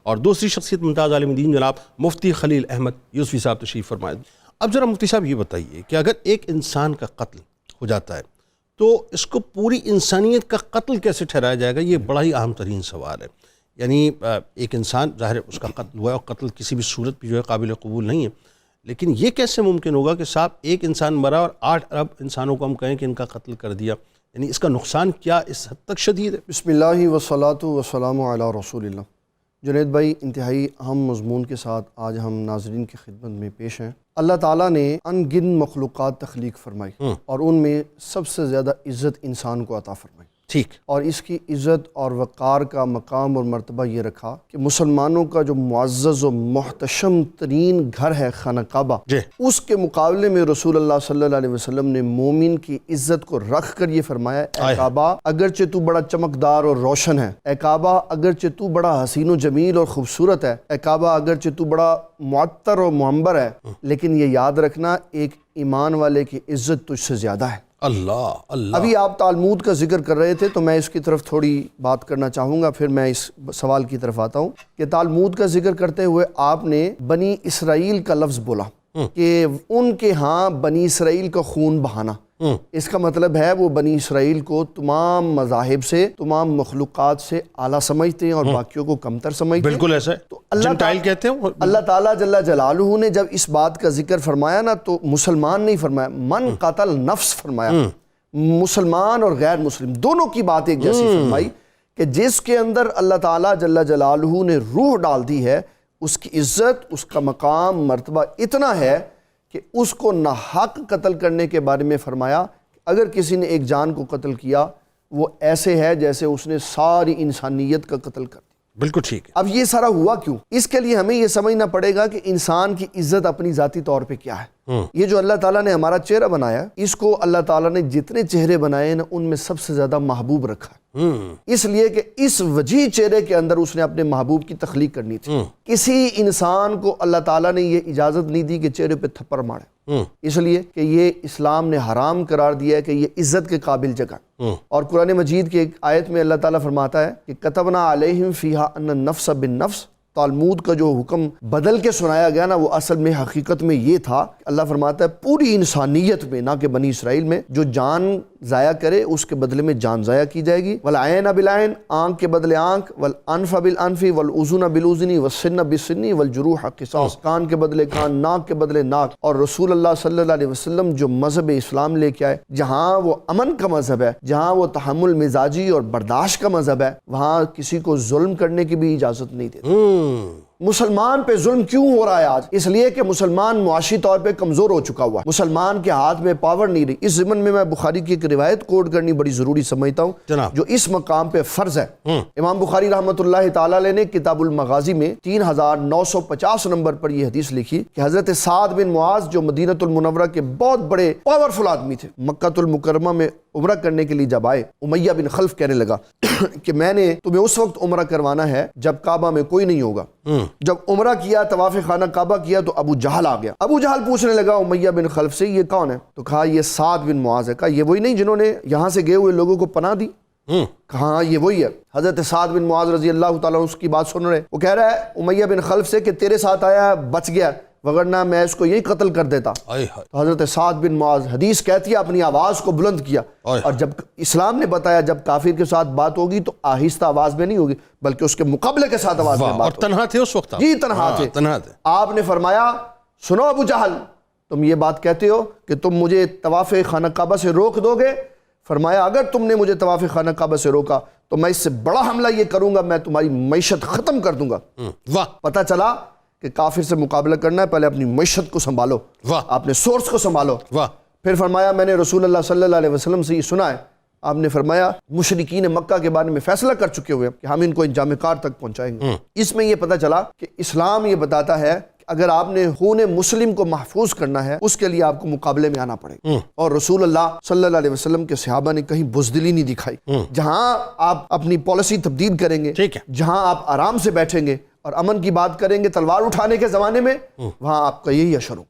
اور دوسری شخصیت ممتاز عالم دین جناب مفتی خلیل احمد یوسفی صاحب تشریف فرمائے۔ اب ذرا مفتی صاحب یہ بتائیے کہ اگر ایک انسان کا قتل ہو جاتا ہے تو اس کو پوری انسانیت کا قتل کیسے ٹھہرایا جائے گا؟ یہ بڑا ہی اہم ترین سوال ہے۔ یعنی ایک انسان ظاہر ہے اس کا قتل ہوا ہے، اور قتل کسی بھی صورت پہ جو ہے قابل قبول نہیں ہے، لیکن یہ کیسے ممکن ہوگا کہ صاحب ایک انسان مرا اور 8 ارب انسانوں کو ہم کہیں کہ ان کا قتل کر دیا؟ یعنی اس کا نقصان کیا اس حد تک شدید ہے؟ بسم اللہ والصلاۃ والسلام علی رسول اللہ۔ جنید بھائی، انتہائی اہم مضمون کے ساتھ آج ہم ناظرین کی خدمت میں پیش ہیں۔ اللہ تعالیٰ نے ان گن مخلوقات تخلیق فرمائی اور ان میں سب سے زیادہ عزت انسان کو عطا فرمائی، ٹھیک، اور اس کی عزت اور وقار کا مقام اور مرتبہ یہ رکھا کہ مسلمانوں کا جو معزز و محتشم ترین گھر ہے خانہ کعبہ، اس کے مقابلے میں رسول اللہ صلی اللہ علیہ وسلم نے مومن کی عزت کو رکھ کر یہ فرمایا، اے کعبہ اگرچہ تو بڑا چمکدار اور روشن ہے، اے کعبہ اگرچہ تو بڑا حسین و جمیل اور خوبصورت ہے، اے کعبہ اگرچہ تو بڑا معطر اور معمبر ہے، لیکن یہ یاد رکھنا ایک ایمان والے کی عزت تجھ سے زیادہ ہے۔ اللہ اللہ۔ ابھی آپ تالمود کا ذکر کر رہے تھے تو میں اس کی طرف تھوڑی بات کرنا چاہوں گا، پھر میں اس سوال کی طرف آتا ہوں کہ تالمود کا ذکر کرتے ہوئے آپ نے بنی اسرائیل کا لفظ بولا کہ ان کے ہاں بنی اسرائیل کا خون بہانا۔ اس کا مطلب ہے وہ بنی اسرائیل کو تمام مذاہب سے، تمام مخلوقات سے اعلیٰ سمجھتے ہیں اور باقیوں کو کمتر سمجھتے ہیں۔ بالکل ایسا ہے، تو جنٹائل کہتے ہیں۔ اللہ تعالیٰ جل جلالہ نے جب اس بات کا ذکر فرمایا نا تو مسلمان نہیں فرمایا، من قتل نفس فرمایا، مسلمان اور غیر مسلم دونوں کی بات ایک جیسی فرمائی کہ جس کے اندر اللہ تعالیٰ جل جلالہ نے روح ڈال دی ہے، اس کی عزت، اس کا مقام، مرتبہ اتنا ہے کہ اس کو ناحق قتل کرنے کے بارے میں فرمایا کہ اگر کسی نے ایک جان کو قتل کیا وہ ایسے ہے جیسے اس نے ساری انسانیت کا قتل کر دیا۔ بالکل ٹھیک ہے۔ اب یہ سارا ہوا کیوں؟ اس کے لیے ہمیں یہ سمجھنا پڑے گا کہ انسان کی عزت اپنی ذاتی طور پہ کیا ہے۔ یہ جو اللہ تعالیٰ نے ہمارا چہرہ بنایا، اس کو اللہ تعالیٰ نے جتنے چہرے بنائے نا ان میں سب سے زیادہ محبوب رکھا ہے، اس لیے کہ اس وجیح چہرے کے اندر اس نے اپنے محبوب کی تخلیق کرنی تھی۔ کسی انسان کو اللہ تعالیٰ نے یہ اجازت نہیں دی کہ چہرے پہ تھپڑ مارے، اس لیے کہ یہ اسلام نے حرام قرار دیا ہے کہ یہ عزت کے قابل جگہ۔ اور قرآن مجید کی ایک آیت میں اللہ تعالیٰ فرماتا ہے کہ کتبنا علیہم فیہا ان النفس بالنفس۔ تالمود کا جو حکم بدل کے سنایا گیا نا وہ اصل میں حقیقت میں یہ تھا کہ اللہ فرماتا ہے پوری انسانیت میں، نہ کہ بنی اسرائیل میں، جو جان ضائع کرے اس کے بدلے میں جان ضائع کی جائے گی۔ والعین بالعین، آنکھ کے بدلے آنکھ، والانف بالانف، والاذن بالاذن، والسن بالسن، والجروح قصاص، کان کے بدلے کان، ناک کے بدلے ناک۔ اور رسول اللہ صلی اللہ علیہ وسلم جو مذہب اسلام لے کے آئے، جہاں وہ امن کا مذہب ہے، جہاں وہ تحمل مزاجی اور برداشت کا مذہب ہے، وہاں کسی کو ظلم کرنے کی بھی اجازت نہیں دیتے۔ مسلمان پہ ظلم کیوں ہو رہا ہے آج؟ اس لیے کہ مسلمان معاشی طور پہ کمزور ہو چکا ہوا ہے، مسلمان کے ہاتھ میں پاور نہیں رہی۔ اس ضمن میں بخاری کی ایک روایت کوٹ کرنی بڑی ضروری سمجھتا ہوں جو اس مقام پہ فرض ہے۔ امام بخاری رحمۃ اللہ تعالی علیہ نے کتاب المغازی میں 3950 نمبر پر یہ حدیث لکھی کہ حضرت سعد بن معاذ جو مدینہ المنورہ کے بہت بڑے پاورفل آدمی تھے، مکہ المکرمہ میں عمرہ کرنے کے لیے جب آئے، امیہ بن خلف کہنے لگا کہ میں نے تمہیں اس وقت عمرہ کروانا ہے جب کعبہ میں کوئی نہیں ہوگا۔ جب عمرہ کیا، طواف خانہ کعبہ کیا تو ابو جہل آ گیا۔ ابو جہل پوچھنے لگا امیہ بن خلف سے یہ کون ہے؟ تو کہا یہ سعد بن معاذ ہے۔ کہا یہ وہی نہیں جنہوں نے یہاں سے گئے ہوئے لوگوں کو پناہ دی؟ کہا یہ وہی ہے۔ حضرت سعد بن معاذ رضی اللہ تعالیٰ اس کی بات سن رہے، وہ کہہ رہا ہے امیہ بن خلف سے کہ تیرے ساتھ آیا بچ گیا، وگرنہ میں اس کو یہی قتل کر دیتا۔ تو حضرت سعد بن معاذ، حدیث کہتی ہے، اپنی آواز کو بلند کیا، اور جب اسلام نے بتایا جب کافر کے ساتھ بات ہوگی تو آہستہ آواز میں نہیں ہوگی بلکہ اس کے مقابلے کے ساتھ آواز میں بات ہوگی۔ اور تنہا تھے اس وقت؟ جی تنہا تھے۔ آپ نے فرمایا سنو ابو جہل، تم یہ بات کہتے ہو کہ تم مجھے طواف خانہ کعبہ سے روک دو گے؟ فرمایا اگر تم نے مجھے طواف خانہ کعبہ سے روکا تو میں اس سے بڑا حملہ یہ کروں گا، میں تمہاری معیشت ختم کر دوں گا۔ پتہ چلا کہ کافر سے مقابلہ کرنا ہے، پہلے اپنی معیشت کو سنبھالو، اپنے سورس کو سنبھالو۔ پھر فرمایا میں نے رسول اللہ صلی اللہ علیہ وسلم سے یہ سنا ہے، آپ نے فرمایا مشرکین مکہ کے بارے میں فیصلہ کر چکے ہوئے کہ ہم ان کو انجام کار تک پہنچائیں گے۔ اس میں یہ پتہ چلا کہ اسلام یہ بتاتا ہے کہ اگر آپ نے خون مسلم کو محفوظ کرنا ہے اس کے لیے آپ کو مقابلے میں آنا پڑے گا۔ اور رسول اللہ صلی اللہ علیہ وسلم کے صحابہ نے کہیں بزدلی نہیں دکھائی۔ جہاں آپ اپنی پالیسی تبدیل کریں گے، جہاں آپ آرام سے بیٹھیں گے اور امن کی بات کریں گے تلوار اٹھانے کے زمانے میں، وہاں آپ کا یہی اشر ہوگا۔